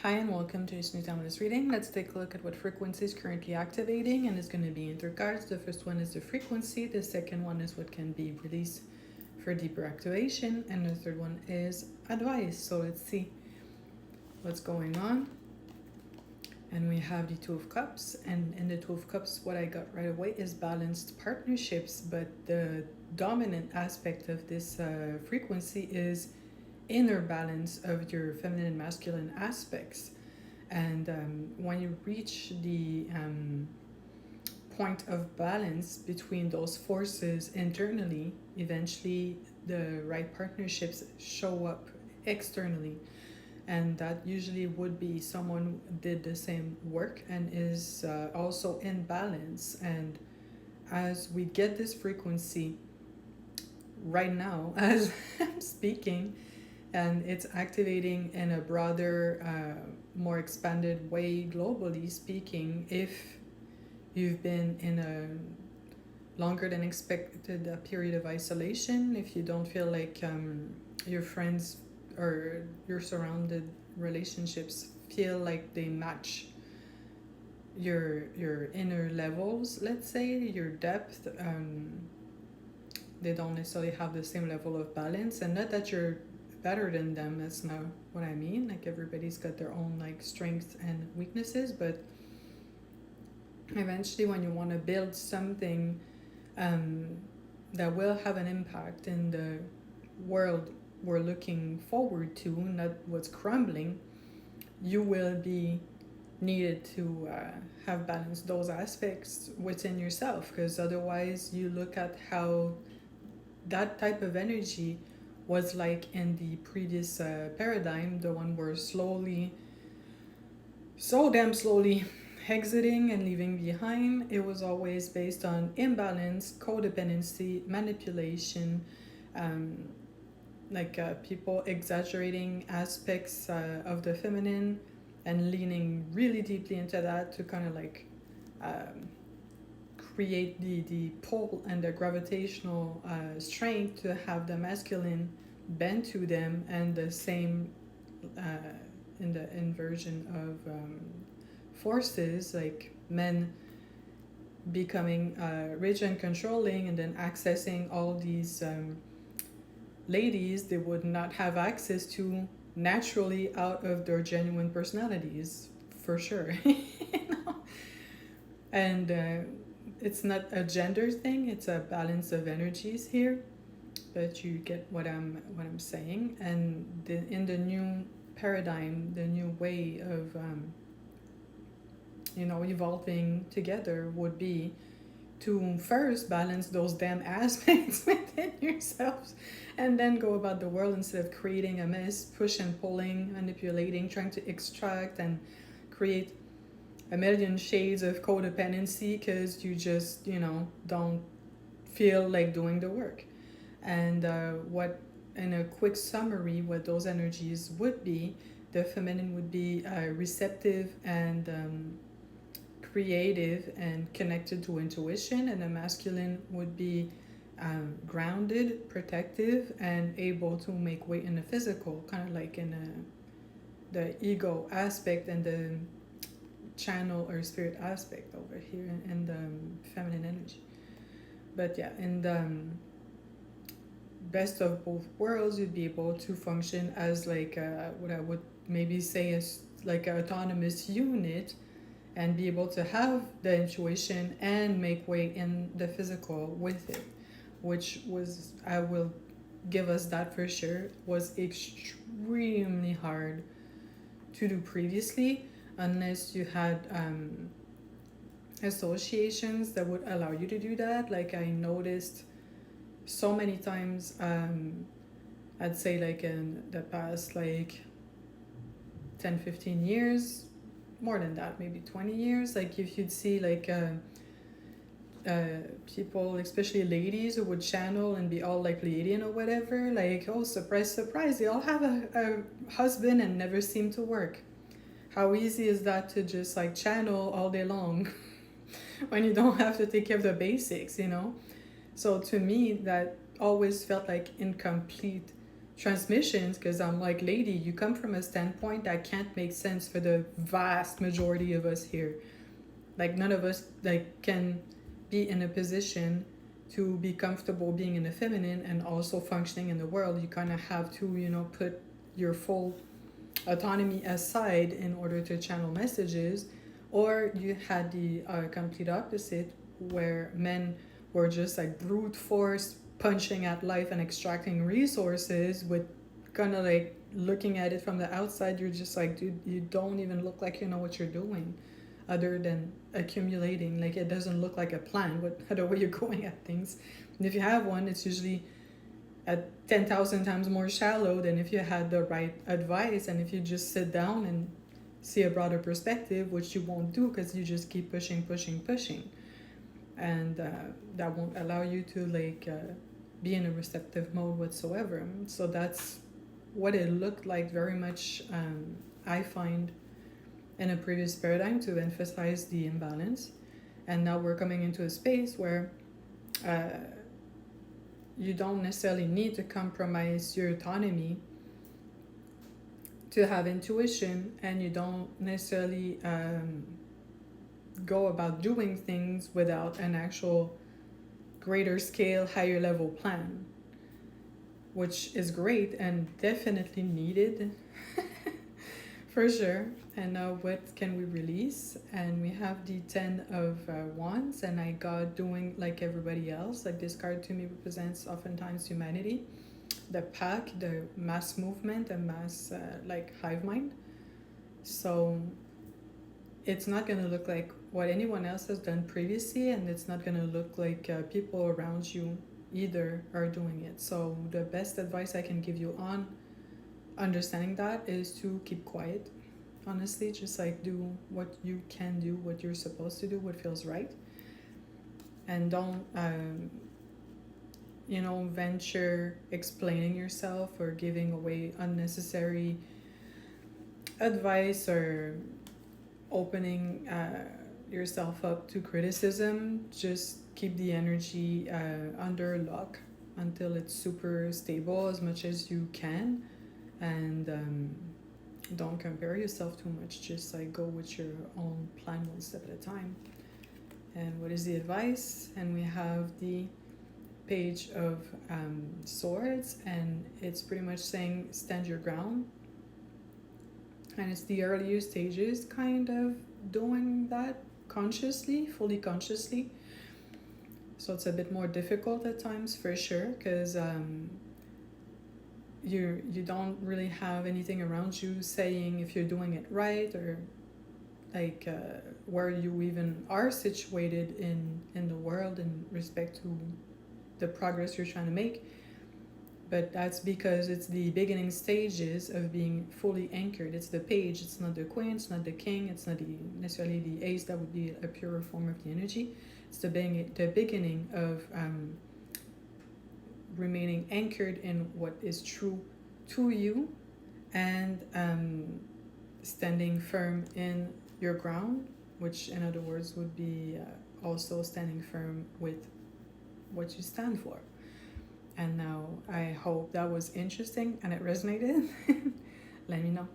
Hi and welcome to this new timeless reading. Let's take a look at what frequency is currently activating, and it's going to be in three cards. The first one is the frequency, the second one is what can be released for deeper activation, and the third one is advice. So let's see what's going on. And we have the Two of Cups, and in the Two of Cups what I got right away is balanced partnerships, but the dominant aspect of this frequency is inner balance of your feminine and masculine aspects. And when you reach the point of balance between those forces internally, eventually the right partnerships show up externally. And that usually would be someone who did the same work and is also in balance. And as we get this frequency right now, as I'm speaking, and it's activating in a broader, more expanded way, globally speaking, if you've been in a longer than expected period of isolation, if you don't feel like your friends or your surrounded relationships feel like they match your inner levels, let's say, your depth, they don't necessarily have the same level of balance. And not that you're better than them, that's not what I mean. Like, everybody's got their own like strengths and weaknesses, but eventually when you want to build something that will have an impact in the world we're looking forward to, not what's crumbling, you will be needed to have balanced those aspects within yourself, because otherwise you look at how that type of energy was like in the previous paradigm, the one where slowly, so damn slowly, exiting and leaving behind. It was always based on imbalance, codependency, manipulation, people exaggerating aspects of the feminine and leaning really deeply into that to kind of like create the pull and the gravitational strength to have the masculine bend to them, and the same in the inversion of forces, like men becoming rich and controlling and then accessing all these ladies they would not have access to naturally out of their genuine personalities, for sure. You know? And it's not a gender thing, it's a balance of energies here, but you get what I'm saying. And in the new paradigm, the new way of evolving together would be to first balance those damn aspects within yourselves, and then go about the world instead of creating a mess, push and pulling, manipulating, trying to extract and create a million shades of codependency because you just don't feel like doing the work. And what in a quick summary, what those energies would be: the feminine would be receptive and creative and connected to intuition, and the masculine would be grounded, protective, and able to make weight in the physical, kind of like in the ego aspect and the channel or spirit aspect over here in the feminine energy. But yeah, in the best of both worlds, you'd be able to function as like what I would maybe say is like an autonomous unit, and be able to have the intuition and make way in the physical with it, which was, I will give us that for sure, was extremely hard to do previously, unless you had associations that would allow you to do that. Like, I noticed so many times, I'd say like in the past like 10-15 years, more than that, maybe 20 years, like if you'd see like people, especially ladies, who would channel and be all like Pleiadian or whatever, like, oh, surprise, surprise, they all have a husband and never seem to work. How easy is that to just like channel all day long when you don't have to take care of the basics, So to me, that always felt like incomplete transmissions, because I'm like, lady, you come from a standpoint that can't make sense for the vast majority of us here. Like none of us like can be in a position to be comfortable being in the feminine and also functioning in the world. You kind of have to, you know, put your full autonomy aside in order to channel messages. Or you had the complete opposite, where men were just like brute force punching at life and extracting resources with kind of like looking at it from the outside. You're just like, dude, you don't even look like you know what you're doing other than accumulating. Like it doesn't look like a plan with the way you're going at things. And if you have one, it's usually at 10,000 times more shallow than if you had the right advice and if you just sit down and see a broader perspective, which you won't do because you just keep pushing, and that won't allow you to like be in a receptive mode whatsoever. So that's what it looked like very much. I find in a previous paradigm to emphasize the imbalance, and now we're coming into a space where you don't necessarily need to compromise your autonomy to have intuition, and you don't necessarily go about doing things without an actual greater scale, higher level plan, which is great and definitely needed for sure. And now what can we release? And we have the 10 of Wands, and I got doing like everybody else. Like this card to me represents oftentimes humanity, the pack, the mass movement, the mass like hive mind. So it's not going to look like what anyone else has done previously, and it's not going to look like people around you either are doing it. So the best advice I can give you on understanding that is to keep quiet. Honestly, just like do what you can do, what you're supposed to do, what feels right, and don't venture explaining yourself or giving away unnecessary advice or opening yourself up to criticism. Just keep the energy under lock until it's super stable as much as you can, and don't compare yourself too much. Just like go with your own plan one step at a time. And what is the advice? And we have the Page of Swords, and it's pretty much saying stand your ground. And it's the earlier stages kind of doing that consciously, fully consciously. So it's a bit more difficult at times for sure, because you don't really have anything around you saying if you're doing it right, or like where you even are situated in the world in respect to the progress you're trying to make. But that's because it's the beginning stages of being fully anchored. It's the page, it's not the queen, it's not the king, it's not necessarily the ace. That would be a purer form of the energy. It's the beginning of remaining anchored in what is true to you, and standing firm in your ground, which in other words would be also standing firm with what you stand for. And now I hope that was interesting and it resonated. Let me know.